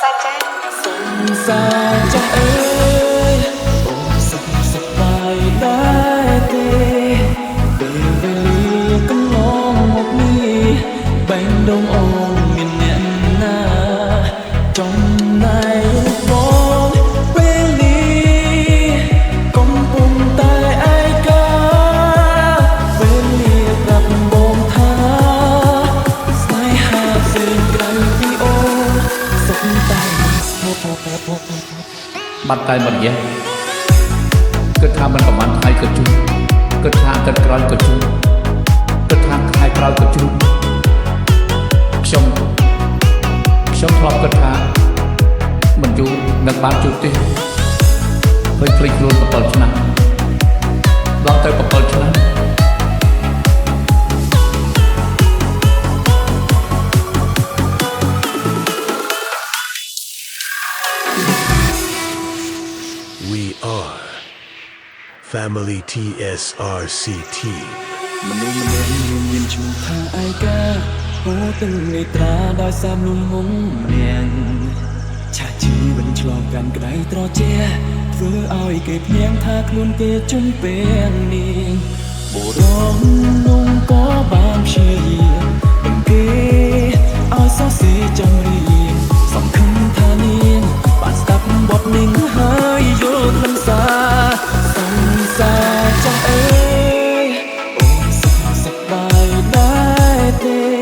สาวจังเอ้ยโอ้สุขสบายได้เตเบเวลีก็ลองหมกมีแบ่งดงโอนมินเนียนหน้าจงในวงเวลีก้มปุ่มตายไอ้กาเวลีรับโบมท่าสายหาเส้นไกลพี่โอสมตายបាត់តែមិនយេគិតថាមិនប្រហែលថ្ងៃក៏ជួបគិតថាគិតក្រោយក៏ជួបគិតថាថ្ងៃក្រោយក៏ជួបខ្ញុំធ្លាប់គិតថាមិនយូរនឹងបានជួបទេឃើញភ្លេចខ្លួន7ឆ្នាំដល់ទៅ7ឆ្នាំ We are Family TSRC Team មនុស្សម្នាក់មានឈ្មោះថាឯកាហូរទាំងនេត្រាដោយសារនំមុំមានឆាជីវិតឆ្លងកាន់ក្តីត្រជាធ្វើឲ្យគេភ្ញាំងថាខ្លួនគេជន់ពេលនេះបុរសนุ่มក៏បានព្យាយាមបង្គេឲ្យសរសេរចំរៀងសង្ឃឹមថានាងបានស្ដាប់បទនេះហើយយល់ខ្លឹមសារសង្សារចាំអើយអូនសុខសប្បាយដែរទេ